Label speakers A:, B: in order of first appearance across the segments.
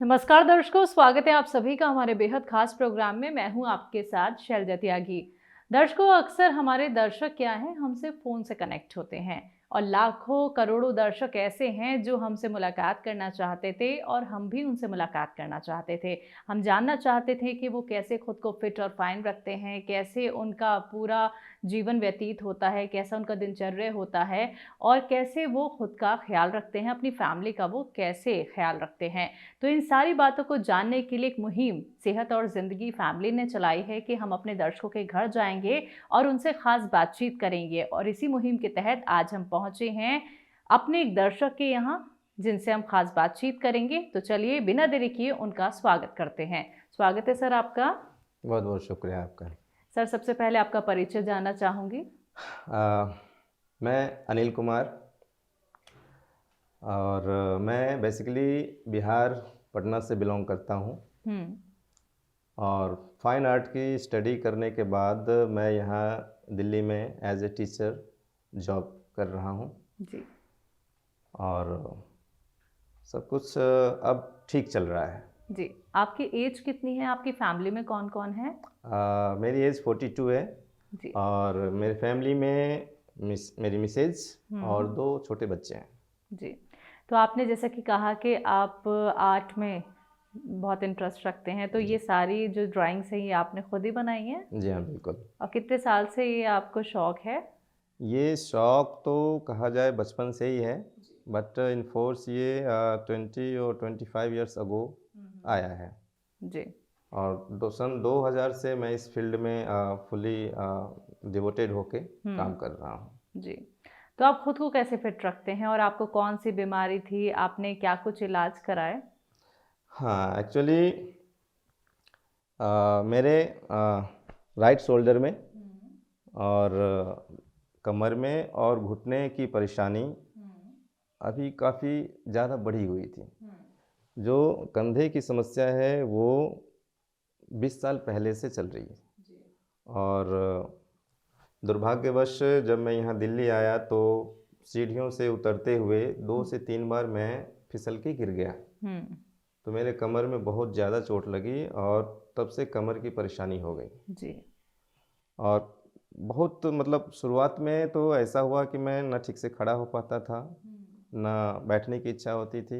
A: नमस्कार दर्शकों, स्वागत है आप सभी का हमारे बेहद खास प्रोग्राम में। मैं हूं आपके साथ शैलजा त्यागी। दर्शकों, अक्सर हमारे दर्शक क्या हैं, हमसे फ़ोन से कनेक्ट होते हैं और लाखों करोड़ों दर्शक ऐसे हैं जो हमसे मुलाकात करना चाहते थे और हम भी उनसे मुलाकात करना चाहते थे। हम जानना चाहते थे कि वो कैसे खुद को फिट और फाइन रखते हैं, कैसे उनका पूरा जीवन व्यतीत होता है, कैसा उनका दिनचर्या होता है और कैसे वो खुद का ख्याल रखते हैं, अपनी फैमिली का वो कैसे ख्याल रखते हैं। तो इन सारी बातों को जानने के लिए एक मुहिम सेहत और ज़िंदगी फैमिली ने चलाई है कि हम अपने दर्शकों के घर जाएंगे और उनसे खास बातचीत करेंगे। और इसी मुहिम के तहत आज हम पहुंचे हैं अपने एक दर्शक के यहाँ, जिनसे हम खास बातचीत करेंगे। तो चलिए बिना देरी किए उनका स्वागत करते हैं। स्वागत है सर आपका।
B: बहुत बहुत शुक्रिया आपका।
A: सर, सबसे पहले आपका परिचय जानना चाहूँगी।
B: मैं अनिल कुमार और मैं बेसिकली बिहार पटना से बिलोंग करता हूँ। और फाइन आर्ट की स्टडी करने के बाद मैं यहाँ दिल्ली में एज ए टीचर जॉब कर रहा हूँ
A: जी।
B: और सब कुछ अब ठीक चल रहा है
A: जी, आपकी एज कितनी है? आपकी फैमिली में कौन कौन है?
B: मेरी एज 42 है
A: जी।
B: और मेरी फैमिली में मेरी मिसेज और 2 छोटे बच्चे हैं।
A: जी, तो आपने जैसा कि कहा कि आप आर्ट में बहुत इंटरेस्ट रखते हैं, तो ये सारी जो ड्राइंग्स हैं ये आपने खुद ही बनाई हैं?
B: जी हाँ, बिल्कुल।
A: और कितने साल से ये आपको शौक है?
B: ये शौक तो कहा जाए बचपन से ही है, बट इन फोर्स ये 20 और 25 ईयर्स अगो आया है।
A: जी।
B: और सन 2000 से मैं इस फील्ड में फुली डिवोटेड होके काम कर रहा हूँ।
A: जी, तो आप खुद को कैसे फिट रखते हैं और आपको कौन सी बीमारी थी? आपने क्या कुछ इलाज कराए?
B: हाँ, एक्चुअली मेरे राइट शोल्डर में और कमर में और घुटने की परेशानी अभी काफ़ी ज़्यादा बढ़ी हुई थी। जो कंधे की समस्या है वो 20 साल पहले से चल रही है। और दुर्भाग्यवश जब मैं यहाँ दिल्ली आया तो सीढ़ियों से उतरते हुए 2 से 3 बार मैं फिसल के गिर गया। तो मेरे कमर में बहुत ज़्यादा चोट लगी और तब से कमर की परेशानी हो गई।
A: जी।
B: और बहुत मतलब शुरुआत में तो ऐसा हुआ कि मैं ना ठीक से खड़ा हो पाता था, ना बैठने की इच्छा होती थी,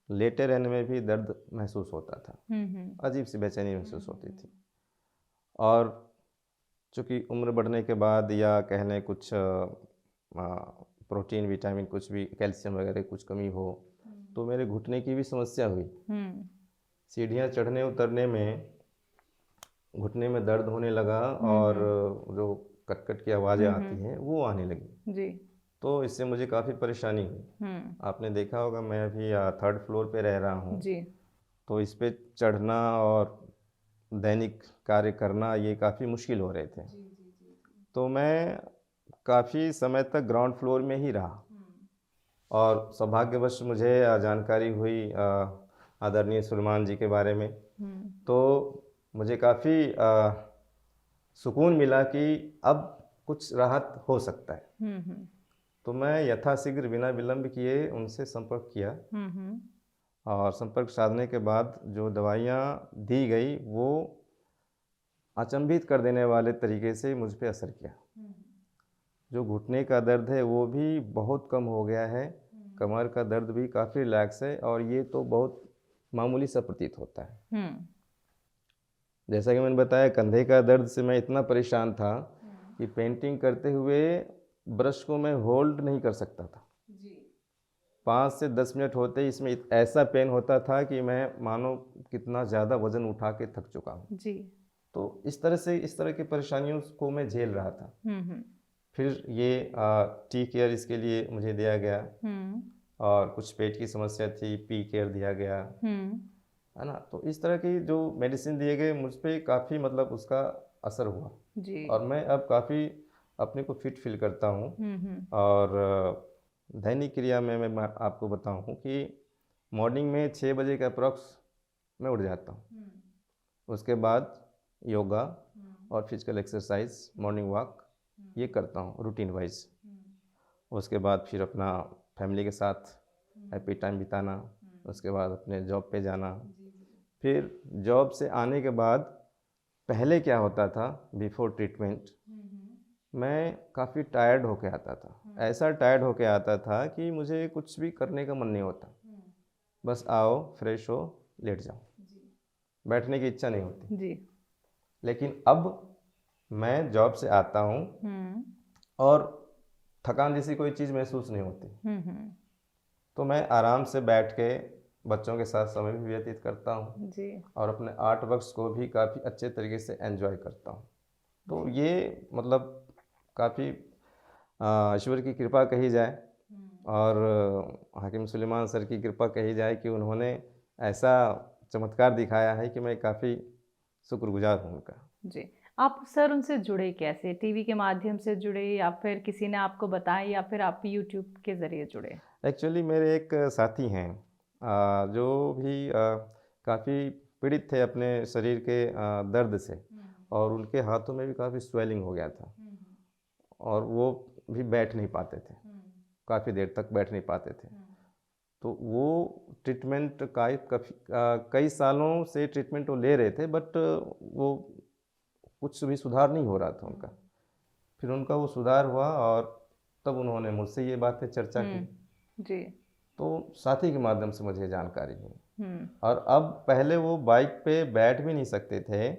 B: लेटे रहने में भी दर्द महसूस होता था, अजीब सी बेचैनी महसूस होती थी। और चूँकि उम्र बढ़ने के बाद या कह लें कुछ प्रोटीन विटामिन कुछ भी कैल्शियम वगैरह कुछ कमी हो तो मेरे घुटने की भी समस्या हुई। सीढ़ियाँ चढ़ने उतरने में घुटने में दर्द होने लगा और जो कट-कट की आवाज़ें आती हैं वो आने लगी।
A: जी।
B: तो इससे मुझे काफ़ी परेशानी हुई। आपने देखा होगा मैं अभी 3rd फ्लोर पे रह रहा हूँ।
A: जी।
B: तो इस पे चढ़ना और दैनिक कार्य करना ये काफ़ी मुश्किल हो रहे थे। तो मैं काफ़ी समय तक ग्राउंड फ्लोर में ही रहा और सौभाग्यवश मुझे जानकारी हुई आदरणीय सलमान जी के बारे में। तो मुझे काफ़ी सुकून मिला कि अब कुछ राहत हो सकता है। तो मैं यथाशीघ्र बिना विलंब किए उनसे संपर्क किया और संपर्क साधने के बाद जो दवाइयाँ दी गई वो अचंभित कर देने वाले तरीके से मुझ पे असर किया। जो घुटने का दर्द है वो भी बहुत कम हो गया है, कमर का दर्द भी काफ़ी रिलैक्स है और ये तो बहुत मामूली सा प्रतीत होता है। जैसा कि मैंने बताया कंधे का दर्द से मैं इतना परेशान था कि पेंटिंग करते हुए ब्रश को मैं होल्ड नहीं कर सकता था। 5 से 10 मिनट होते ही इसमें ऐसा पेन होता था कि मैं मानो कितना ज़्यादा वज़न उठा के थक चुका हूँ।
A: जी।
B: तो इस तरह की परेशानियों को मैं झेल रहा था। फिर ये टी केयर इसके लिए मुझे दिया गया और कुछ पेट की समस्या थी, पी केयर दिया गया, है ना। तो इस तरह की जो मेडिसिन दिए गए मुझ पर काफ़ी मतलब उसका असर हुआ
A: जी।
B: और मैं अब काफ़ी अपने को फिट फील करता हूँ। और दैनिक क्रिया में मैं आपको बताऊँ कि मॉर्निंग में 6 बजे के अप्रॉक्स मैं उठ जाता हूँ। उसके बाद योगा और फिजिकल एक्सरसाइज, मॉर्निंग वॉक ये करता हूँ रूटीन वाइज। उसके बाद फिर अपना फैमिली के साथ हैप्पी टाइम बिताना उसके बाद अपने जॉब पे जाना। फिर जॉब से आने के बाद पहले क्या होता था, बिफोर ट्रीटमेंट मैं काफ़ी टायर्ड होके आता था। ऐसा टायर्ड होके आता था कि मुझे कुछ भी करने का मन नहीं होता। बस आओ, फ्रेश हो, लेट जाओ, बैठने की इच्छा नहीं होती।
A: जी।
B: लेकिन अब मैं जॉब से आता हूँ और थकान जैसी कोई चीज़ महसूस नहीं होती। तो मैं आराम से बैठ के बच्चों के साथ समय भी व्यतीत करता हूँ
A: जी।
B: और अपने आर्ट वर्क्स को भी काफ़ी अच्छे तरीके से एंजॉय करता हूँ। तो ये मतलब काफ़ी ईश्वर की कृपा कही जाए और हाकिम सुलेमान सर की कृपा कही जाए कि उन्होंने ऐसा चमत्कार दिखाया है कि मैं काफ़ी शुक्रगुजार हूँ उनका।
A: जी। आप सर उनसे जुड़े कैसे? टीवी के माध्यम से जुड़े या फिर किसी ने आपको बताया या फिर आप यूट्यूब के ज़रिए जुड़े?
B: एक्चुअली मेरे एक साथी हैं जो भी काफ़ी पीड़ित थे अपने शरीर के दर्द से और उनके हाथों में भी काफ़ी स्वेलिंग हो गया था और वो भी बैठ नहीं पाते थे, काफ़ी देर तक बैठ नहीं पाते थे। तो वो ट्रीटमेंट कई सालों से ट्रीटमेंट वो ले रहे थे, बट वो कुछ भी सुधार नहीं हो रहा था उनका। फिर उनका वो सुधार हुआ और तब उन्होंने मुझसे ये बातें चर्चा की।
A: जी।
B: तो साथी के माध्यम से मुझे जानकारी हुई और अब पहले वो बाइक पे बैठ भी नहीं सकते थे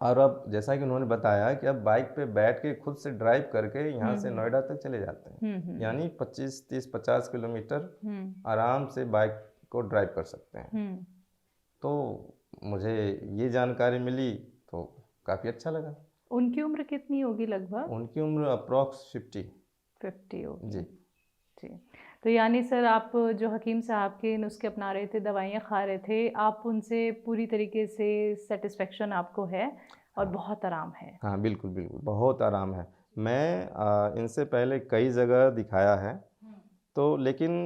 B: और अब जैसा कि उन्होंने बताया कि अब बाइक पे बैठ के खुद से ड्राइव करके यहाँ से नोएडा तक चले जाते हैं। यानी 25, 30, 50 किलोमीटर आराम से बाइक को ड्राइव कर सकते हैं। तो मुझे ये जानकारी मिली तो काफ़ी अच्छा लगा।
A: उनकी उम्र कितनी होगी लगभग?
B: उनकी उम्र अप्रॉक्स
A: 50 होगी।
B: जी।
A: जी। तो यानी सर आप जो हकीम साहब के नुस्खे अपना रहे थे, दवाइयाँ खा रहे थे, आप उनसे पूरी तरीके से सेटिस्फेक्शन आपको है और बहुत आराम है?
B: हाँ, बिल्कुल, बिल्कुल, बहुत आराम है। मैं इनसे पहले कई जगह दिखाया है, तो लेकिन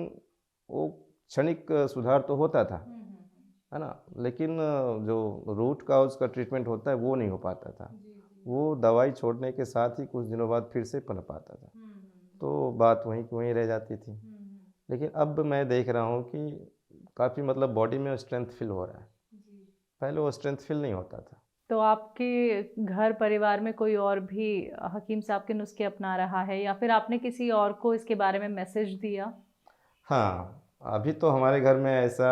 B: वो क्षणिक सुधार तो होता था, है ना? लेकिन जो रूट काज़ का ट्रीटमेंट होता है, वो नहीं हो पाता था। वो दवाई छोड़ने के साथ ही कुछ दिनों बाद फिर से पनप आता था। तो बात वहीं की वहीं रह जाती थी। लेकिन अब मैं देख रहा हूँ कि काफ़ी मतलब बॉडी में स्ट्रेंथ फ़ील हो रहा है। पहले वो स्ट्रेंथ फ़ील नहीं होता था।
A: तो आपके घर परिवार में कोई और भी हकीम साहब के नुस्खे अपना रहा है या फिर आपने किसी और को इसके बारे में मैसेज दिया?
B: हाँ, अभी तो हमारे घर में ऐसा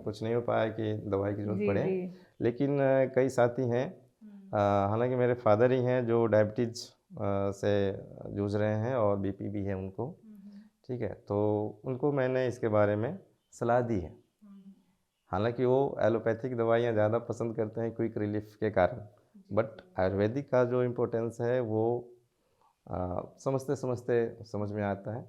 B: कुछ नहीं हो पाया कि दवाई की ज़रूरत
A: जी,
B: पड़े,
A: जी।
B: लेकिन कई साथी हैं, हालाँकि मेरे फ़ादर ही हैं जो डायबिटीज़ से जूझ रहे हैं और बीपी भी है उनको, ठीक है? तो उनको मैंने इसके बारे में सलाह दी है। हालाँकि वो एलोपैथिक दवाइयाँ ज़्यादा पसंद करते हैं क्विक रिलीफ़ के कारण, बट आयुर्वेदिक का जो इम्पोर्टेंस है वो समझते-समझते समझ में आता है।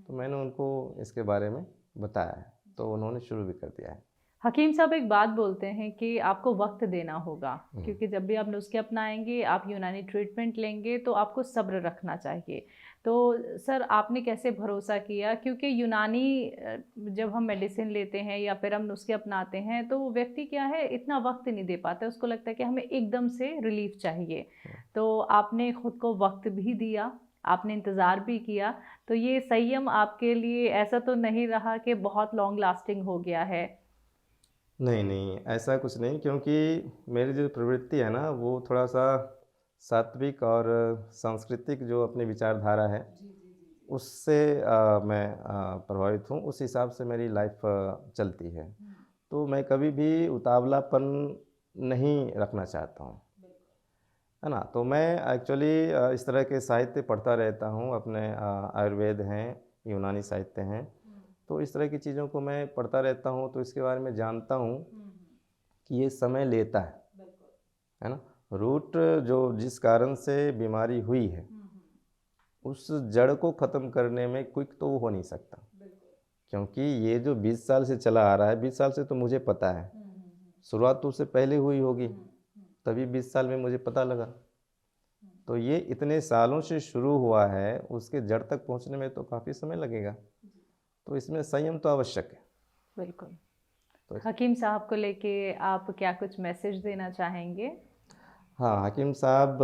B: तो मैंने उनको इसके बारे में बताया है, तो उन्होंने शुरू भी कर दिया है।
A: हकीम साहब एक बात बोलते हैं कि आपको वक्त देना होगा
B: हुँ।
A: क्योंकि जब भी आप नुस्खे अपनाएंगे, आप यूनानी ट्रीटमेंट लेंगे तो आपको सब्र रखना चाहिए। तो सर आपने कैसे भरोसा किया? क्योंकि यूनानी जब हम मेडिसिन लेते हैं या फिर हम नुस्खे अपनाते हैं तो वो व्यक्ति क्या है इतना वक्त नहीं दे पाता, उसको लगता है कि हमें एकदम से रिलीफ चाहिए। तो आपने खुद को वक्त भी दिया, आपने इंतज़ार भी किया, तो ये संयम आपके लिए ऐसा तो नहीं रहा कि बहुत लॉन्ग लास्टिंग हो गया है?
B: नहीं, नहीं, ऐसा कुछ नहीं, क्योंकि मेरी जो प्रवृत्ति है ना, वो थोड़ा-सा सात्विक और सांस्कृतिक जो अपनी विचारधारा है, उससे मैं प्रभावित हूँ, उस हिसाब से मेरी लाइफ़ चलती है। तो मैं कभी भी उतावलापन नहीं रखना चाहता हूँ, है ना? तो मैं एक्चुअली इस तरह के साहित्य पढ़ता रहता हूँ, अपने आयुर्वेद हैं, यूनानी साहित्य हैं, तो इस तरह की चीज़ों को मैं पढ़ता रहता हूँ, तो इसके बारे में जानता हूँ कि ये समय लेता है ना? रूट जो जिस कारण से बीमारी हुई है, उस जड़ को ख़त्म करने में क्विक तो वो हो नहीं सकता, क्योंकि ये जो 20 साल से चला आ रहा है, 20 साल से तो मुझे पता है, शुरुआत तो उससे पहले हुई होगी, तभी 20 साल में मुझे पता लगा। तो ये इतने सालों से शुरू हुआ है, उसके जड़ तक पहुँचने में तो काफ़ी समय लगेगा, तो इसमें संयम तो आवश्यक है।
A: बिल्कुल।
B: तो
A: हकीम साहब को लेके आप क्या कुछ मैसेज देना चाहेंगे?
B: हाँ, हकीम साहब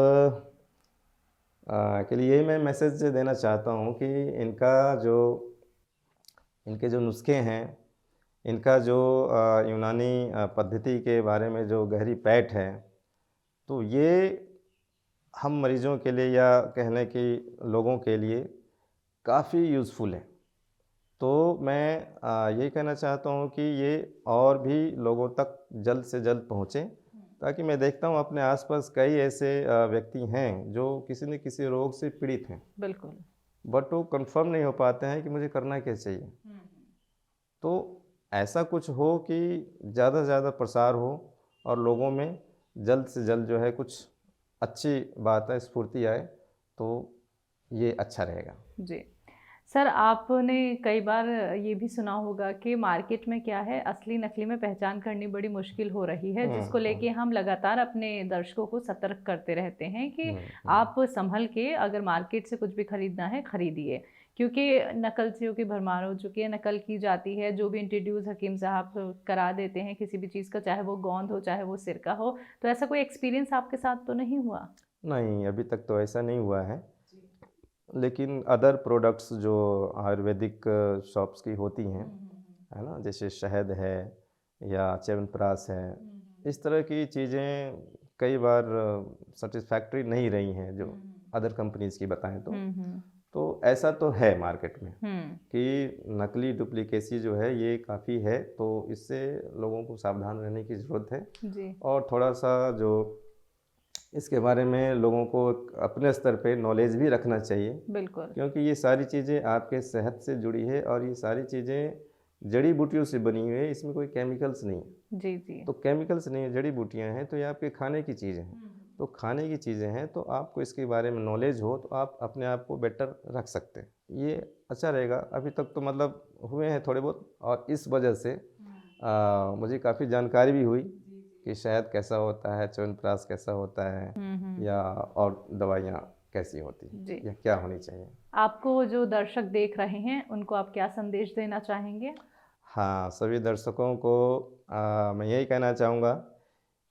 B: के लिए मैं मैसेज देना चाहता हूँ कि इनका जो इनके जो नुस्खे हैं, इनका जो यूनानी पद्धति के बारे में जो गहरी पैठ है, तो ये हम मरीजों के लिए या कहने की लोगों के लिए काफ़ी यूज़फुल है। तो मैं यही कहना चाहता हूँ कि ये और भी लोगों तक जल्द से जल्द पहुँचे, ताकि मैं देखता हूँ अपने आसपास कई ऐसे व्यक्ति हैं जो किसी न किसी रोग से पीड़ित हैं,
A: बिल्कुल।
B: बट वो कंफर्म नहीं हो पाते हैं कि मुझे करना क्या चाहिए। तो ऐसा कुछ हो कि ज़्यादा से ज़्यादा प्रसार हो और लोगों में जल्द से जल्द जो है कुछ अच्छी बात है, स्फूर्ति आए, तो ये अच्छा रहेगा।
A: जी। सर, आपने कई बार ये भी सुना होगा कि मार्केट में क्या है, असली नकली में पहचान करनी बड़ी मुश्किल हो रही है, जिसको लेके हम लगातार अपने दर्शकों को सतर्क करते रहते हैं कि आप संभल के अगर मार्केट से कुछ भी खरीदना है खरीदिए, क्योंकि नकलचियों की भरमार हो चुकी है, नकल की जाती है। जो भी इंट्रोड्यूस हकीम साहब करा देते हैं किसी भी चीज़ का, चाहे वो गोंद हो चाहे वो सिरका हो। तो ऐसा कोई एक्सपीरियंस आपके साथ तो नहीं हुआ?
B: नहीं, अभी तक तो ऐसा नहीं हुआ है। लेकिन अदर प्रोडक्ट्स जो आयुर्वेदिक शॉप्स की होती हैं, है ना, जैसे शहद है या च्यवनप्राश है, इस तरह की चीज़ें कई बार सेटिस्फैक्टरी नहीं रही हैं, जो अदर कंपनीज़ की बताएं तो ऐसा तो है मार्केट में कि नकली डुप्लीकेसी जो है ये काफ़ी है, तो इससे लोगों को सावधान रहने की ज़रूरत है
A: जी।
B: और थोड़ा सा जो इसके बारे में लोगों को अपने स्तर पे नॉलेज भी रखना चाहिए,
A: बिल्कुल।
B: क्योंकि ये सारी चीज़ें आपके सेहत से जुड़ी है और ये सारी चीज़ें जड़ी बूटियों से बनी हुई है, इसमें कोई केमिकल्स नहीं है।
A: जी, जी।
B: तो केमिकल्स नहीं है, जड़ी बूटियाँ हैं, तो ये आपके खाने की चीज़ें हैं। तो खाने की चीज़ें हैं, तो आपको इसके बारे में नॉलेज हो तो आप अपने आप को बेटर रख सकते हैं। ये अच्छा रहेगा। अभी तक तो मतलब हुए हैं थोड़े बहुत, और इस वजह से मुझे काफ़ी जानकारी भी हुई कि शहद कैसा होता है, च्यवनप्राश कैसा होता है, या और दवाइयाँ कैसी होती हैं
A: जी।
B: या क्या होनी चाहिए।
A: आपको जो दर्शक देख रहे हैं उनको आप क्या संदेश देना चाहेंगे?
B: हाँ, सभी दर्शकों को मैं यही कहना चाहूँगा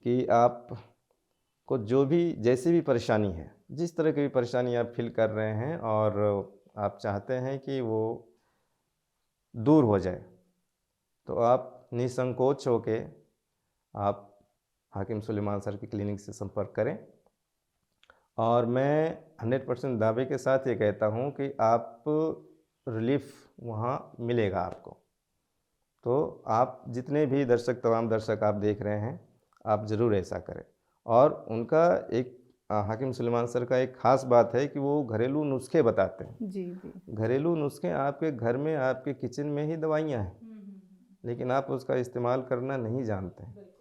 B: कि आपको जो भी जैसी भी परेशानी है, जिस तरह की भी परेशानी आप फ़ील कर रहे हैं और आप चाहते हैं कि वो दूर हो जाए, तो आप निसंकोच होके आप हाकिम सुलेमान सर की क्लिनिक से संपर्क करें। और मैं 100% दावे के साथ ये कहता हूँ कि आप रिलीफ़ वहाँ मिलेगा आपको। तो आप जितने भी दर्शक, तमाम दर्शक आप देख रहे हैं, आप ज़रूर ऐसा करें। और उनका एक हाकिम सुलेमान सर का एक ख़ास बात है कि वो घरेलू नुस्खे बताते हैं।
A: जी, जी।
B: घरेलू नुस्खे आपके घर में, आपके किचन में ही दवाइयाँ हैं, लेकिन आप उसका इस्तेमाल करना नहीं जानते हैं।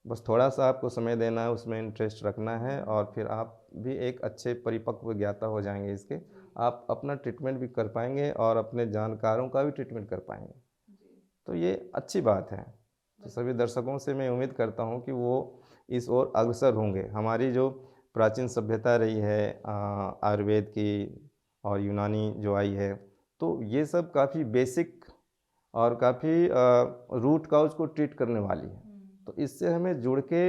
B: बस थोड़ा सा आपको समय देना है, उसमें इंटरेस्ट रखना है, और फिर आप भी एक अच्छे परिपक्व ज्ञाता हो जाएंगे इसके। आप अपना ट्रीटमेंट भी कर पाएंगे और अपने जानकारों का भी ट्रीटमेंट कर पाएंगे। तो ये अच्छी बात है। तो सभी दर्शकों से मैं उम्मीद करता हूँ कि वो इस ओर अग्रसर होंगे। हमारी जो प्राचीन सभ्यता रही है आयुर्वेद की और यूनानी जो आई है, तो ये सब काफ़ी बेसिक और काफ़ी रूट काउज को ट्रीट करने वाली है। तो इससे हमें जुड़ के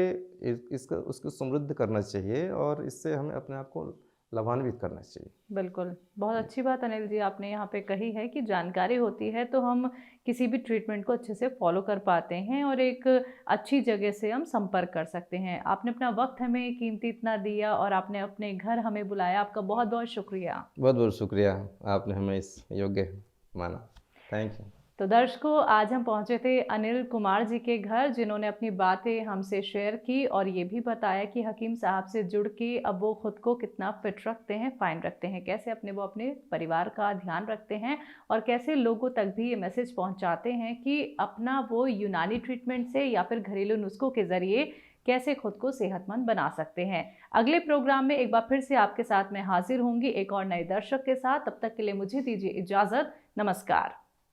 B: इसका उसको समृद्ध करना चाहिए और इससे हमें अपने आप को लाभान्वित करना चाहिए।
A: बिल्कुल, बहुत अच्छी बात अनिल जी आपने यहाँ पे कही है कि जानकारी होती है तो हम किसी भी ट्रीटमेंट को अच्छे से फॉलो कर पाते हैं और एक अच्छी जगह से हम संपर्क कर सकते हैं। आपने अपना वक्त हमें कीमती इतना दिया और आपने अपने घर हमें बुलाया, आपका बहुत बहुत शुक्रिया।
B: बहुत बहुत शुक्रिया, आपने हमें इस योग्य माना। Thank you.
A: तो दर्शकों, आज हम पहुंचे थे अनिल कुमार जी के घर, जिन्होंने अपनी बातें हमसे शेयर की और ये भी बताया कि हकीम साहब से जुड़ के अब वो खुद को कितना फिट रखते हैं, फाइन रखते हैं, कैसे वो अपने परिवार का ध्यान रखते हैं और कैसे लोगों तक भी ये मैसेज पहुंचाते हैं कि अपना वो यूनानी ट्रीटमेंट से या फिर घरेलू नुस्खों के ज़रिए कैसे खुद को सेहतमंद बना सकते हैं। अगले प्रोग्राम में एक बार फिर से आपके साथ मैं हाजिर होंगी एक और नए दर्शक के साथ। तब तक के लिए मुझे दीजिए इजाज़त। नमस्कार।